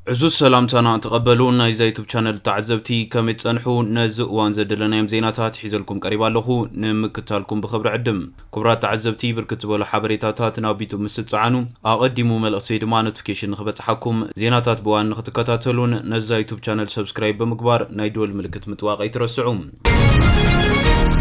عزوز سلامتنا تقبلونا إذا يوتيوب channel تعزبتي كم تصنحوا نزق وانزدلنا يم زيناتات حيزلكم قريبا لخو نمكتالكم بخبر عدم كبرات تعزبتي بركتبوا حبريتات نابيتو مستصعانو اقدموا ملقصي دما نوتيفيكيشن نخبصحكم زيناتات بوان نختكتاتلون نزا يوتيوب channel سبسكرايب بمقبار نايدول ملكت متواقع يترسعون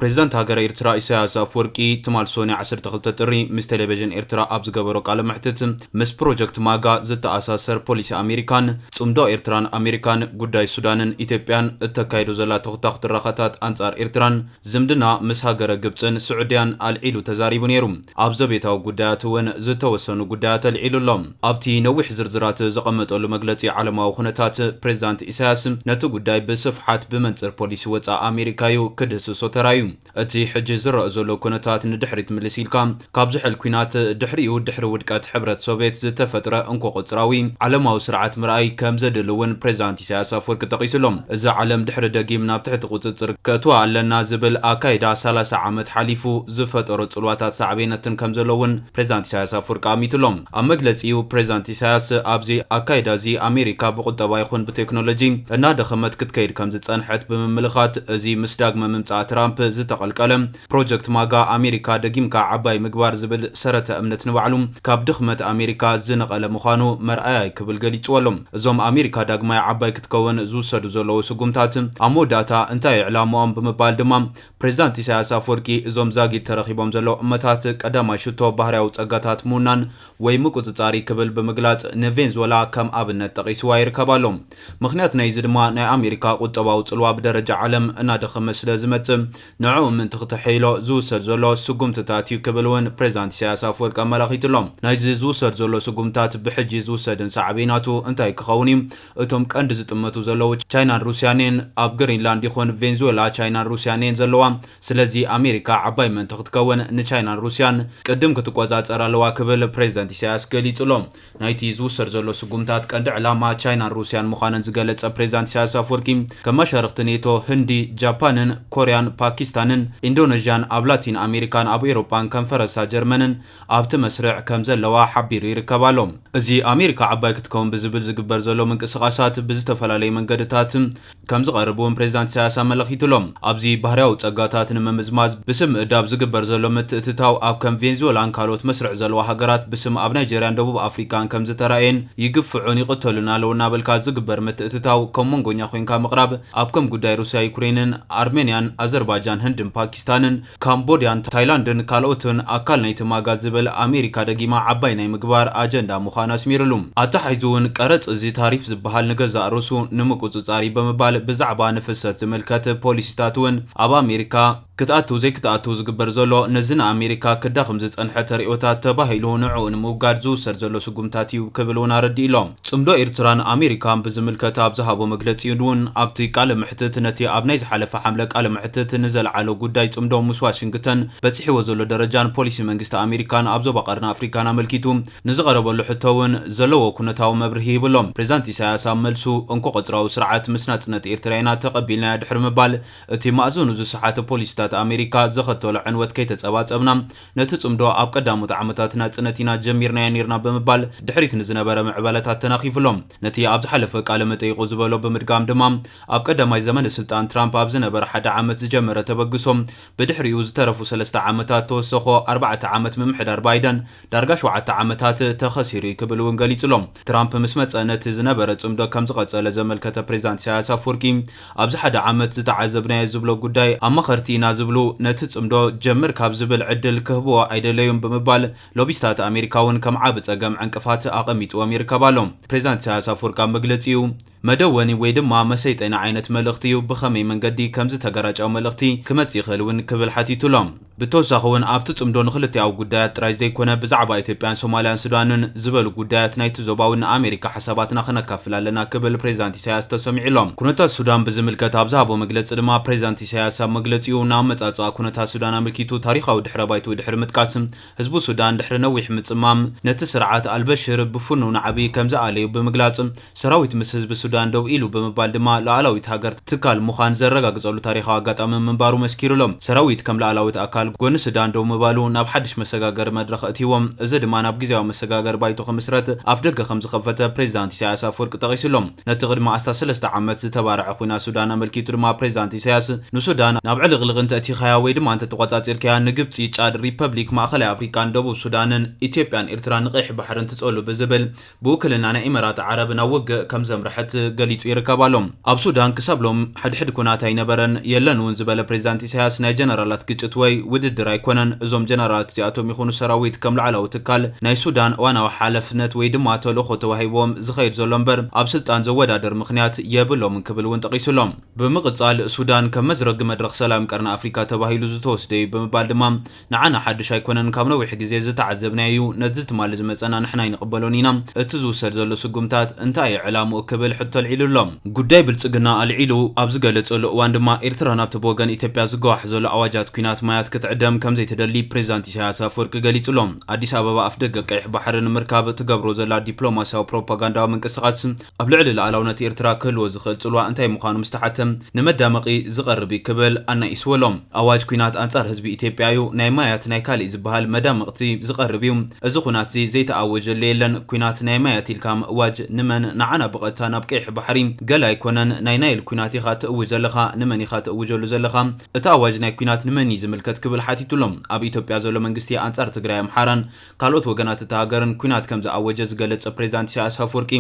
بريزيدنت هاجر إيرترا إساياس أفوركي تمال سوني 12 تري مس تلفزيون إيرترا أبز جبرو قال محتت مس بروجكت ماغا زت أساسر بوليسي أمريكان صمدو إيرتران أمريكان قداي سودانن إثيوبيان التكايدو زلا تخت الرخاتات أنصار إيرتران زمدنا مس هاجر جبسن سعوديان العيلو تزاريبو نيروم أبز بيتاو قداياتون زتوسنو قدايات العيلو لهم أبتي نوح زرزرات زقمت أولو مجلتي على ما وخنتات بريزيدنت إساياس نتو قداي بصفحات بمنصر بوليسي وصا أمريكايو كدس سوترايو اتي حج زرق زولو كونتات ندحريت ملسيلكا كابزح الكوينات دحريو دحر ودكات حبرت سوفيت زتفتره انكو قصراوي علماو سرعات مرأي كم زدلون بريزيدنت إساياس أفوركي تقيسلهم اذا علم دحر دقيم نابتحت قصصر كاتوا لنا زبل اكايدا 30 عامت حليفو زفترو صلواتات صعبينتن كم زلون بريزيدنت إساياس أفوركي اميتلهم اما مجلسيو بريزيدنت إساياس ابزي اكايدا زي امريكا بقطبا يخون بتكنولوجي انا دخمت كتكيد كم زتصنحت بمملخات زي مسداق مممصا ترامب تقلقلم بروجكت ماغا أمريكا دقيمكا عباي مقبار زبل سرت أمنت نوعلم كاب دخمت أمريكا زنقل مخانو مرأي كبل قليت ولم زوم أمريكا دقماي عباي كتكون زوسر زولو سقومتاتم أمو داتا انتاي إعلاموام بمبال دمام بريزيدنت إساياس أفوركي زوم زاقي ترخيبهم زلو أمتات قداما شتو بحريو تقاتات مونان ويمكو تتاري كبل بمقلات نفنزولا كم أبنت تقيسوا يركبالهم مخنات نيزدما ناي أمريكا قطباو تلوا بدرجة علم انا دخمس لازمتم نعوم من تختحيلو زوسر زولو سقومتات يكبلون بريزيدنت إساياس أفوركي ملاخيتلهم نايز زوسر زولو سقومتات بحجي زوسدن صعبيناتو انتاي كخونيم اتم كاند زطمتو زلو تشاينا روسيانين اب جرينلاند يخون فنزويلا تشاينا روسيانين زلوا سلازي أمريكا عباي من تختكون نتشاينا روسيان قدم كتقوازات أرالوا كبل بريزيدنت إساياس قليتلهم نايتي زوسر زولو سقومتات كاند علامة تشاينا روسيان مخانن زقالت بريزيدنت إساياس أفوركي كما شارقتنيتو هندي جابانن كوريان باكستانن اندونيسيان اب لاتين امريكان اب اوروبان كم فرنسا جرمنن ابت مسرع كم زلوا حبير يركبالهم ازي امريكا عباي كتكون بزبل زغبر زلو منقسقاسات بزتفلالي منقدتات كم زقربون بريزيدنت إساياس ملخيتلهم ابزي بحرياو ጸጋታትን መምዝማዝ بسم اداب زغبر زلو متتتاو اب كم فنزويلان كالوت مسرع زلوا هاغرات بسم اب نيجيريان دبوب افريكان كم زتراين يغفعون يقتلنا لونا بلكا زغبر متتتاو كمونغونيا خوينكا مقراب اب كم غداي روسيا يوكرينن ارمينيان አዘርባይጃን ህንድን ፓኪስታንን ካምቦዲያን ታይላንድን ካልኦትን አካል ናይ ተማጋ ዝብል አሜሪካ ደጊማ ዓባይ ናይ ምግባር አጀንዳ ሙኻና ስሚርሉም አታሕይዙን ቀረጽ እዚ ታሪፍ ዝበሃል ንገዛ ሩሱ ንምቁጽጻሪ በመባል ብዛዕባ ንፍሰት ዝመልከት ፖሊሲታቱን አብ አሜሪካ ክትአቱ ዘይክትአቱ ዝግበር ዘሎ ነዝና አሜሪካ ክዳኽም ዝጸንሐ ተሪኦታት ተባሂሉ ንዑን ሙጋድ ዝውሰድ ዘሎ ስጉምታት እዩ ክብሉን አረዲ ኢሎም ጽምዶ ኤርትራን አሜሪካን ብዝምልከት ኣብ ዝሃቦ መግለጺ እውን ኣብቲ ቃለ ምሕትት ነቲ ኣብ ናይ ዝሓለፈ ሓምለ ቃለ ምሕትት ንዘለዓለ ጉዳይ ጽምዶ ምስ ዋሽንግተን በጽሒዎ ዘሎ ደረጃን ፖሊሲ መንግስቲ አሜሪካን ኣብ ዞባ ቀርና አፍሪካን አመልኪቱ ንዝቐረበሉ ሕቶውን ዘለዎ ኩነታዊ መብርሂ ይብሎም ፕሬዝዳንት ኢሳያስ ኣብ መልሱ እንኮ ቆጽራዊ ስርዓት ምስናጽነት ኤርትራና ተቐቢልና ድሕሪ ምባል እቲ ማእዘኑ ዝስሓተ ፖሊሲታት አሜሪካ ዘኸተሉ ዕንወት ከይተጸባጸብና ነቲ ጽምዶ ኣብ ቀዳሞት ዓመታት ናጽነትና ጀሚርና ያኒርና በመባል ድሕሪት ንዝነበረ ምዕባለታት ተናኺፍሎም ነቲ ኣብ ዝሓለፈ ቃለ መጠይቁ ዝበሎ ብምድጋም ድማ ኣብ ቀዳማይ ዘመን ስልጣን ትራምፕ ኣብ ዝነበረ ሓደ ዓመት ዝጀመረ ተበግሶም ብድሕሪኡ ዝተረፉ 3 ዓመታት ተወሰኾ 4 ዓመት ምምሕዳር ባይደን ዳርጋ 7 ዓመታት ተኸሲሩ ክብሉን ገሊጽሎም ትራምፕ ምስ መጸነት ዝነበረ ጽምዶ ከም ዝቐጸለ ዘመልከተ ፕሬዝዳንት ኢሳያስ አፈወርቂ ኣብ ዝሓደ ዓመት ዝተዓዘብናዮ ዝብሎ ጉዳይ ኣመኸርቲና ዝብሉ ነቲ ጽምዶ ጀምር ካብ ዝብል ዕድል ክህብዎ አይደለዩም በመባል ሎቢስታት አሜሪካውን ከም ዓብ ጸገም ዕንቅፋት አቐሚጥዎም ይርከባሎም ፕሬዝዳንት ኢሳያስ አፈወርቂ መግለጺው መደወኒ ወይ ድማ መሰይጠና ዓይነት መልእኽቲ ብኸመይ መንገዲ ከምዝ ተገራጫው መልእኽቲ ክመጽ ይኽእልን ክብል ሓቲቱሎም ብተወሳኺውን ኣብቲ ጽምዶ ንኽልቲያው ጉዳያት ጥራይ ዘይኮነ ብዛዕባ ኢትዮጵያን ሶማልያን ሱዳንን ዝበሉ ጉዳያት ናይቲ ዞባውን አሜሪካ ሓሳባትና ክነካፍል ኣለና ክብል ፕሬዝዳንት ኢሳያስ ተሰሚዑሎም ኩነታት ሱዳን ብዝምልከት ኣብ ዝሃቦ መግለጺ ድማ ፕሬዝዳንት ኢሳያስ ኣብ መግለጺኡ ናብ መጻጸኣ ኩነታት ሱዳን ኣመልኪቱ ታሪኻዊ ድሕረ ባይቱ ድሕሪ ምጥቃስም ህዝቡ ሱዳን ድሕሪ ነዊሕ ምጽማም ነቲ ስርዓት አልበሽር ብፍኑን ዓቢ ከም ዝኣለዩ ብምግላጽ ሰራዊት ምስ ህዝቢ ሱዳን ደው ኢሉ በመባል ድማ ላዕላዊት ሀገር ትካል ሙኻን ዘረጋግጸሉ ታሪኻዊ አጋጣሚ መንባሩ መስኪሩሎም ሰራዊት ከም ላዕላዊት አካል ጎን ሱዳን ደው መባሉ ናብ ሓድሽ መሰጋገር መድረኽ እቲዎም እዚ ድማ ናብ ግዚያዊ መሰጋገር ባይቶ ከምስረት ኣፍደገ ከም ዝኸፈተ ፕሬዝዳንት ኢሳያስ አፈወርቂ ጠቂሱሎም ነቲ ቅድሚ 13 ዓመት ዝተባረዐ ኩናት ሱዳን አመልኪቱ ድማ ፕሬዝዳንት ኢሳያስ ንሱዳን ናብ ዕልቕልቕን ተእቲኻያ ወይ ድማ እንተ ተቆጻጽርካያ ንግብፂ ጫድ ሪፐብሊክ ማእኸላይ አፍሪካን ደቡብ ሱዳንን ኢትዮጵያን ኤርትራን ንቀይሕ ባሕርን ትጸሉ ብዝብል ብውክልና ናይ ኢሚራት ዓረብ ናብ ውግእ ከም ዘምርሐት ገሊጹ ይርከባሎም ኣብ ሱዳን ክሳብሎም ሕድሕድ ኩናት ኣይነበረን የለን እውን ዝበለ ፕሬዝዳንት ኢሳያስ ናይ ጀነራላት ግጭት ወይ ውድድር ኣይኮነን እዞም ጀነራላት እዚኣቶም ይኹኑ ሰራዊት ከም ላዕላዊ ትካል ናይ ሱዳን ዋናዊ ሓላፍነት ወይ ድማ ተልእኾ ተዋሂቦም ዝኸይድ ዘሎ እምበር ኣብ ስልጣን ዘወዳደር ምክንያት የብሎምን ክብል እውን ጠቂሱሎም ብምቕጻል ሱዳን ከም መዝረጊ መድረኽ ሰላም ቀርኒ አፍሪካ ተባሂሉ ዝተወስደ እዩ ብምባል ድማ ንዓና ሓድሽ ኣይኮነን ካብ ነዊሕ ግዜ ዝተዓዘብናዩ ነዚ ትማሊ ዝመፀና ንሕና ይንቕበሎን ኢና እቲ ዝውሰድ ዘሎ ስጉምታት እንታይ ዕላምኡ ክብል ሕቶ ኣልዒሉሎም ጉዳይ ብልጽግና ኣልዒሉ ኣብ ዝገለጸሉ እዋን ድማ ኤርትራ ናብቲ ብወገን ኢትዮጵያ ዝገዋሕ ዘሎ ኣዋጃት ኩናት ማያት ክትዕደም ከም ዘይትደሊ ፕሬዝዳንት ኢሳያስ አፈወርቂ ገሊጹሎም ኣዲስ ኣበባ ኣፍ ደገ ቀይሕ ባሕሪ ንምርካብ ትገብሮ ዘላ ዲፕሎማስያዊ ፕሮፓጋንዳዊ ምንቅስቓስ ኣብ ልዕሊ ላዕላውነት ኤርትራ ክህልዎ ዝኽእል ጽልዋ እንታይ ምዃኑ ምስተሓተም ንመዳመቒ ዝቐርብ ክብል ኣናኢስወሎም ኣዋጅ ኩናት ኣንጻር ህዝቢ ኢትዮጵያ እዩ ናይ ማያት ናይ ካልእ ዝበሃል መዳመቕቲ ዝቐርብ እዩ እዚ ኩናት ዘይተኣወጀሉ የለን ኩናት ናይ ማያት ኢልካ ምእዋጅ ንመን ንዓና ብቐጥታ ናብ ቀይሕ ባሕሪ ገለ ኣይኮነን ናይ ናይል ኩናት ኢኻ ትእውጅ ዘለኻ ንመን ኢኻ ትእውጀሉ ዘለኻ እቲ ኣዋጅ ናይ ኩናት ንመን ዝምልከት ክብል ሓቲቱሎም ኣብ ኢትዮጵያ ዘሎ መንግስቲ ኣንጻር ትግራይ ኣምሓራን ካልኦት ወገናት እቲ ሃገርን ኩናት ከም ዝኣወጀ ዝገለጸ ፕሬዝዳንት ኢሳያስ አፈወርቂ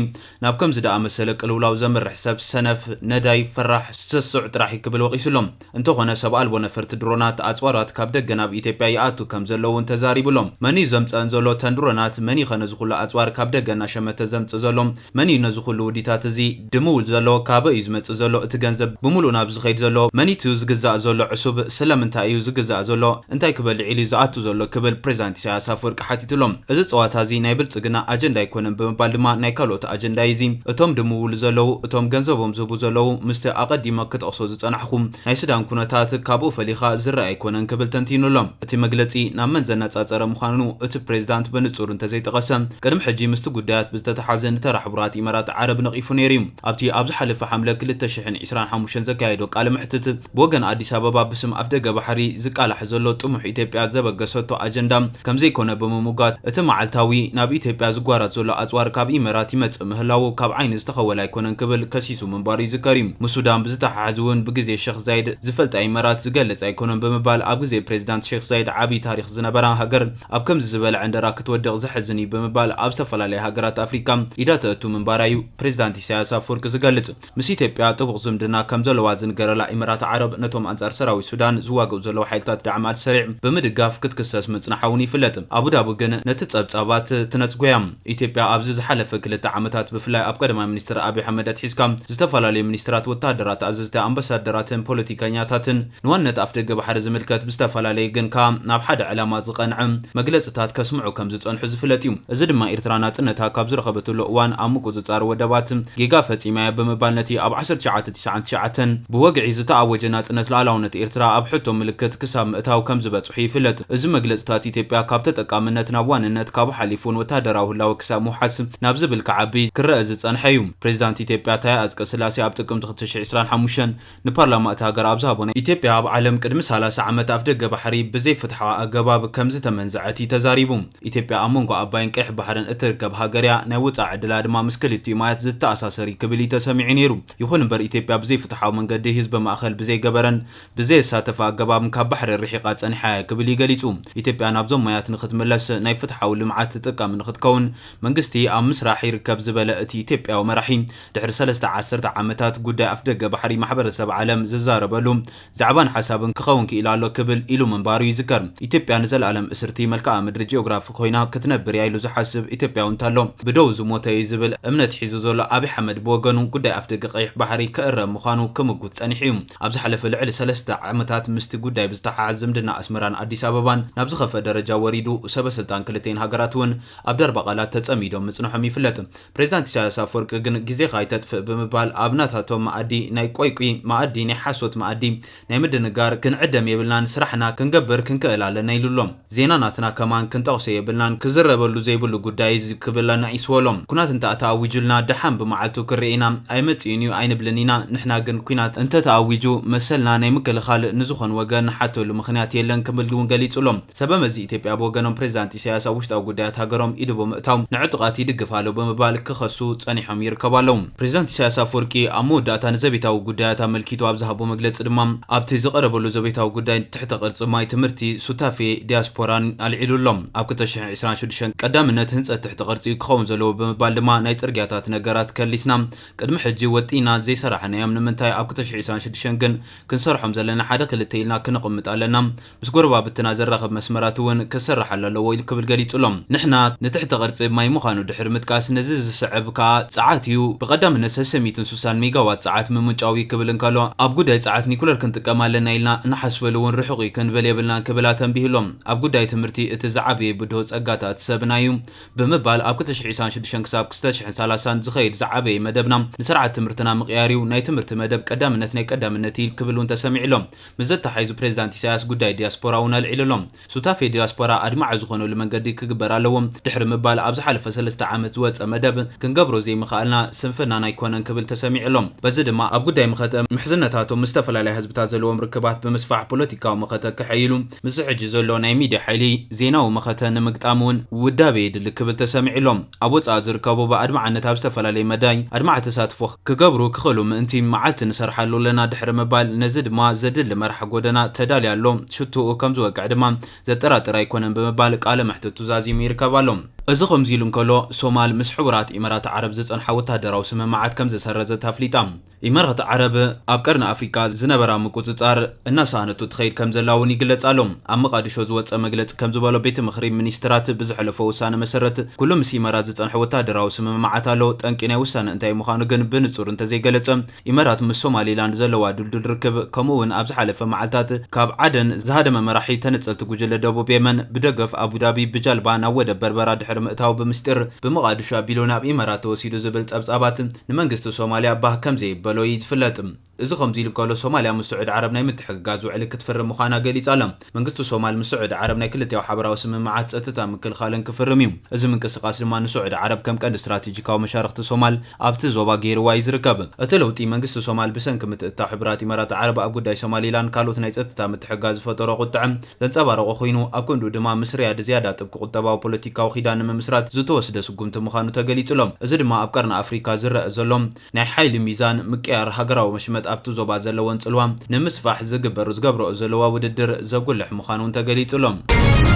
ናብ ከም ዝደኣመሰለ ቅልውላው ዘምርሕ ሰብ ሰነፍ ነዳይ ፈራሕ ሰስዕ ጥራሕ ክብል ወቂሱሎም እንተኾነ ሰብ ኣልቦ ነፈርቲ ድሮናት ኣጽዋራት ካብ ደገ ናብ ኢትዮጵያ ይኣቱ ከም ዘለውን ተዛሪቡሎም መኒ ዘምፀን ዘሎ ተንድሮናት መኒ ኸነ ዝኹሉ ኣጽዋር ካብ ደገ እናሸመተ ዘምጽእ ዘሎ መኒ ነዝኹሉ ውዲታት እዚ ድምውል ዘሎ ካበ እዩ ዝመጽእ ዘሎ እቲ ገንዘብ ብምሉእ ናብ ዝኸይድ ዘሎ መኒቱ ዝግዛእ ዘሎ ዕሱብ ስለምንታይ እዩ ዝግዛእ ዘሎ እንታይ ክበልዕ ኢሉ ዝኣቱ ዘሎ ክብል ፕሬዝዳንት ኢሳያስ አፈወርቂ ሓቲቱሎም እዚ ፀዋታ እዚ ናይ ብልጽግና ኣጀንዳ ኣይኮነን ብምባል ድማ ናይ ካልኦት ኣጀንዳ እዚ እቶም ድምውል ዘለው እቶም ገንዘቦም ዝህቡ ዘለው ምስቲ ኣቐዲመ ክጠቕሶ ዝጸናሕኹም ናይ ሱዳን ኩነታት ካብኡ ፈሊኻ ዝረአ ኣይኮነን ክብል ተንቲኑሎም እቲ መግለጺ ናብ መን ዘነጻጸረ ምዃኑ እቲ ፕሬዝዳንት ብንጹር እንተዘይጠቐሰ ቅድሚ ሕጂ ምስቲ ጉዳያት ብዝተተሓዘ ንተራሕቡራት ኢሚራት ዓረብ ነቒፉ ነይሩ እዩ ኣብቲ ኣብ ዝሓለፈ ሓምለ 2025 ዘካየዶ ቃለ ምሕትት ብወገን ኣዲስ ኣበባ ብስም ኣፍ ደገ ባሕሪ ዝቃላሕ ዘሎ ጥሙሕ ኢትዮጵያ ዘበገሰቶ ኣጀንዳ ከም ዘይኮነ ብምሙጋት እቲ መዓልታዊ ናብ ኢትዮጵያ ዝጓራት ዘሎ ኣጽዋር ካብ ኢሚራት ይመጽእ ምህላው ካብ ዓይኒ ዝተኸወለ ኣይኮነን ክብል ከሲሱ ምንባሩ ይዝከር እዩ ሙሱዳን ብዝተሓሓዝ እውን ብግዜ ሼክ ዛይድ ዝፈልጣ ኢሚራት ዝገለጽ ኣይኮነን ብምባል ኣብ ግዜ ፕሬዝዳንት ሼክ ዛይድ ዓብይ ታሪክ ዝነበራ ሃገር ኣብ ከምዚ ዝበለ ዕንደራ ክትወድቕ ዝሕዝን እዩ ብምባል ኣብ ዝተፈላለዩ ሃገራት ኣፍሪካ ኢዳ ተእቱ ምንባራ እዩ ፕሬዝዳንት ኢሳያስ አፈወርቂ ዝገልጽ ምስ ኢትዮጵያ ጥቡቕ ዝምድና ከም ዘለዋ ዝንገረላ ኢሚራት ዓረብ ነቶም ኣንጻር ሰራዊት ሱዳን ዝዋግኡ ዘለዉ ሓይልታት ዳዕሚ ኣልሰሪዕ ብምድጋፍ ክትክሰስ ምጽናሓውን ይፍለጥ ኣቡዳቢ ግን ነቲ ጸብጻባት ትነጽጎያ ኢትዮጵያ ኣብዚ ዝሓለፈ 2 ዓመታት ብፍላይ ኣብ ቀዳማይ ሚኒስትር አብይ አሕመድ ኣትሒዝካ ዝተፈላለዩ ሚኒስትራት ወታደራት ኣዘዝቲ ኣምባሳደራትን ፖለቲከኛታትን ንዋነት ኣፍ ደገ ባሕሪ ዝምልከት ብዝተፈላለየ ግን ናብ ሓደ ዕላማ ዝቐንዐ መግለጽታት ከስምዑ ከም ዝጸንሑ ዝፍለጥ እዩ እዚ ድማ ኤርትራ ናጽነታ ካብ ዝረኸበትሉ እዋን ኣብ ምቁጽጻር ወደባት ጌጋ ፈጺማያ ብምባል ነቲ ኣብ 1999 ብወግዒ ዝተኣወጀ ናጽነት ላዕላውነት ኤርትራ ኣብ ሕቶ ምልክት ክሳብ ምእታው ከም ዝበጽሑ ይፍለጥ እዚ መግለጽታት ኢትዮጵያ ካብ ተጠቃምነት ናብ ዋንነት ካብ ሓሊፉን ወታደራዊ ህላዊ ክሳብ ምውሓስ ናብ ዝብል ከዓቢ ክረአ ዝጸንሐ እዩ ፕሬዝዳንት ኢትዮጵያ ታየ ኣጽቀ ስላሴ ኣብ ጥቅምቲ 2025 ንፓርላማ እቲ ሃገር ኣብ ዝሃቦነ ኢትዮጵያ ኣብ ዓለም ቅድሚ 30 ዓመት ኣፍ ደገ ባሕሪ ብዘይፍትሓዊ ኣገባብ ከም ዝተመንዝዐት ተዛሪቡ ኢትዮጵያ ኣብ መንጎ ኣባይን ቀይሕ ባሕርን እትርከብ ሃገርያ ናይ ወጻኢ ዕድላ ድማ ምስ ክልቲኡ ማያት ዝተኣሳሰሪ ክብል ተሰሚዑ ነይሩ ይኹን እምበር ኢትዮጵያ ብዘይፍትሓዊ መንገዲ ህዝቢ ማእኸል ብዘይገበረን ብዘይሳተፈ ኣገባብ ካብ ባሕሪ ርሒቓ ጸኒሓ ክብል ገሊጹ ኢትዮጵያ ናብዞም ማያት ንኽትምለስ ናይ ፍትሓዊ ልምዓት ተጠቃሚ ንኽትከውን መንግስቲ ኣብ ምስራሕ ይርከብ ዝበለ እቲ ኢትዮጵያዊ መራሒ ድሕሪ 13 ዓመታት ጉዳይ ኣፍ ደገ ባሕሪ ማሕበረሰብ ዓለም ዝዛረበሉ ዛዕባን ሓሳብን ክኸውን ክኢሉ ኣሎ ክብል ኢሉ ምንባሩ ይዝከር ኢትዮጵያ ንዘለኣለም እስርቲ መልክዓ ምድሪ ጂኦግራፊ ኮይና ክትነብር ኢሉ ዝሓስብ ኢትዮጵያዊ እንተሎ ብደው ዝሞተ ዝብል እምነት ሒዙ ዘሎ አብይ አሕመድ ብወገኑ ጉዳይ ኣፍ ደገ ቀይሕ ባሕሪ ክእረም ምዃኑ ክምጉት ጸኒሑ እዩ ኣብ ዝሓለፈ ልዕሊ 3 ዓመታት ምስቲ ጉዳይ ብዝተሓሓዝ ዝምድና ኣስመራን ኣዲስ ኣበባን ናብ ዝኸፈ ደረጃ ወሪዱ ሰበስልጣን ክልቴን ሃገራት እውን ኣብ ደርባ ቃላት ተጸሚዶም ምጽንሖም ይፍለጥ ፕሬዝዳንት ኢሳያስ አፈወርቂ ግን ግዜ ካይተጥፍእ ብምባል ኣብ ናታቶም ማኣዲ ናይ ቆይቁይ ማኣዲ ናይ ሓሶት ማኣዲ ናይ ምድንጋር ክንዕደም የብልናን ስራሕና ክንገብር ክንክእል ኣለና ኢሉሎም ዜና ናትና ከማን ክንጠቕሶ የብልናን ክዝረበሉ ዘይብሉ ጉዳይ ክብለና ይስወሎም ኩናት እንተኣታዊጁልና ደሓን ብመዓልቱ መብዛሕትኡ ክርኢና ኣይመጽእኒዩ ኣይንብልኒና ንሕና ግን ኩናት እንተ ተኣዊጁ መሰልና ናይ ምክልኻል ንዝኾን ወገን ሓተሉ ምኽንያት የለን ክብል እውን ገሊጹሎም ሰበመዚ ኢትዮጵያ ብወገኖም ፕሬዚዳንት ኢሳያስ ኣብ ውሽጣዊ ጉዳያት ሃገሮም ኢዱ ብምእታው ንዕጡቓት ይድግፍ ኣሎ ብምባል ክኸሱ ጸኒሖም ይርከቡ ኣለዉ ፕሬዚዳንት ኢሳያስ ኣፈወርቂ ኣብ መወዳእታ ንዘቤታዊ ጉዳያት ኣመልኪቱ ኣብ ዝሃቦ መግለፂ ድማ ኣብቲ ዝቐረበሉ ዘቤታዊ ጉዳይ ትሕተ ቅርፂ ማይ ትምህርቲ ሱታፌ ዲያስፖራን ኣልዒሉሎም ኣብ 2026 ቀዳምነት ህንፀት ትሕተ ቅርፂ ክኸውን ዘለዎ ብምባል ድማ ናይ ጽርግያታት ነገራት ከሊስና ቅድሚ ሕጂ ወጢና ዘይሰራሕናዮም ንምንታይ ኣብ 2026 ግን ክንሰርሖም ዘለና ሓደ ክልተ ኢልና ክንቕምጥ ኣለና ምስ ጎረባብትና ዘራኽብ መስመራት እውን ክስራሕ ኣለዎ ኢሉ ክብል ገሊጹሎም ንሕና ንትሕተ ቅርፂ ማይ ምዃኑ ድሕሪ ምጥቃስ ነዚ ዝስዕብ ከዓ ፀዓት እዩ ብቐዳምነት 360 ሜጋዋት ፀዓት ምምንጫዊ ክብል እንከሎ ኣብ ጉዳይ ፀዓት ኒኩለር ክንጥቀም ኣለና ኢልና ንሓስበሉ እውን ርሑቕ ክንብል የብልና ክብላ ተንቢህሎም ኣብ ጉዳይ ትምህርቲ እቲ ዝዓበየ ብድሆ ፀጋታት ሰብና እዩ ብምባል ኣብ 2026 ክሳብ 2030 ዝኸይድ ዝዓበየ መደብና ንስርዓት ትምህርትና ምቕያር እዩ ናይ ትምህርቲ መደብ ቀዳምነት ናይ ቀዳምነት ኢል ክብል እውን ተሰሚዕሎም ምዘተሓይዙ ፕሬዚዳንት ኢሳያስ ጉዳይ ዲያስፖራ እውን ኣልዒሉሎም ሱታፌ ዲያስፖራ ኣድማዕ ዝኾነሉ መንገዲ ክግበር ኣለዎም ድሕሪ ምባል ኣብ ዝሓለፈ 3 ዓመት ዝወፀ መደብ ክንገብሮ ዘይምኽኣልና ስንፍናና ኣይኮነን ክብል ተሰሚዕሎም በዚ ድማ ኣብ ጉዳይ ምኸተ ምሕዝነታቶም ምስ ዝተፈላለዩ ህዝብታት ዘለዎም ርክባት ብምስፋሕ ፖለቲካዊ መኸተ ክሐይሉ ምስ ሕጂ ዘሎ ናይ ሚድያ ሓይሊ ዜናዊ መኸተ ንምግጣም እውን ውዳቤ የድሊ ክብል ተሰሚዕሎም ኣብ ወፃኢ ዝርከቡ ብኣድማዕነት ኣብ ዝተፈላለዩ መዳይ ኣድማዕ ተሳትፎ ክገብሩ ክኽእሉ ምእንቲ መዓልቲ ንሰርሓሉ ኣለና ድሕሪ ምባል ነዚ ድማ ዘድሊ መርሓ ጎደና ተዳልዩ ኣሎ ሽቱኡ ከም ዝወቅዕ ድማ ዘጠራጥር ኣይኮነን ብምባል ቃለ መሕትቱ ዛዚሙ ይርከብ ኣሎ እዚ ከምዚ ኢሉ እንከሎ ሶማል ምስ ሕቡራት ኢማራት ዓረብ ዝጸንሐ ወታደራዊ ስምምዓት ከም ዘሰረዘት ኣፍሊጣ ኢማራት ዓረብ ኣብ ቀርኒ ኣፍሪካ ዝነበራ ምቁፅጻር እናሳነቱ ትኸይድ ከም ዘላ እውን ይግለጽ ኣሎ ኣብ መቃዲሾ ዝወፀ መግለፂ ከም ዝበሎ ቤት ምኽሪ ሚኒስትራት ብዝሕለፈ ውሳነ መሰረት ኩሉ ምስ ኢማራት ዝጸንሐ ወታደራዊ ስምምዓት ኣሎ ጠንቂ ናይ ውሳነ እንታይ ምዃኑ ግን ብንጹር እንተዘይገለጸ ኢማራት ምስ ሶማሊላንድ ዘለዋ ድልድል ርክብ ከምኡ እውን ኣብ ዝሓለፈ መዓልታት ካብ ዓደን ዝሃደመ መራሒ ተነጸልቲ ጉጅለ ደቡብ የመን ብደገፍ አቡዳቢ ብጃልባ ናብ ወደብ በርበራ ድሕሪ ምእታው ብምስጢር ብመቃዲሾ ኣቢሉ ናብ ኢማራት ተወሲዱ ዝብል ጸብጻባት ንመንግስቲ ሶማልያ ባህ ከም ዘይበሎ ይፍለጥ እዚ ከምዚ ኢሉ እንከሎ ሶማልያ ምስ ስዑድ ዓረብ ናይ ምትሕግጋዝ ውዕል ክትፍርም ምዃና ገሊጻ ኣላ መንግስቲ ሶማል ምስ ስዑድ ዓረብ ናይ ክልቲያዊ ሓበራዊ ስምምዓት ጸጥታ ምክልኻልን ክፍርም እዩ እዚ ምንቅስቓስ ድማ ንስዑድ ዓረብ ከም ቀንዲ ስትራቴጂካዊ መሻርክቲ ሶማል ኣብቲ ዞባ ገይርዋ እዩ ዝርከብ እቲ ለውጢ መንግስቲ ሶማል ብሰንኪ ምትእትታው ሕቡራት ኢማራት ዓረብ ኣብ ጉዳይ ሶማሊላንድ ካልኦት ናይ ጸጥታ ምትሕግጋዝ ዝፈጠሮ ቁጥዕ ዘንጸባረቐ ኮይኑ ኣብ ክንዱ ድማ ምስ ሪያድ ዝያዳ ጥብቂ ቁጠባዊ ፖለቲካዊ ኺዳን ንምስራት ዝተወስደ ስጉምቲ ምዃኑ ተገሊጹሎም እዚ ድማ ኣብ ቀርኒ ኣፍሪካ ዝረአ ዘሎም ናይ ሓይሊ ሚዛን ምቅያር ሃገራዊ መሽመጥ ኣብቲ ዞባ ዘለዎን ጽልዋ ንምስፋሕ ዝገብሮ ዘለዋ ውድድር ዘጉልሕ ምዃኑ ተገሊጹሎም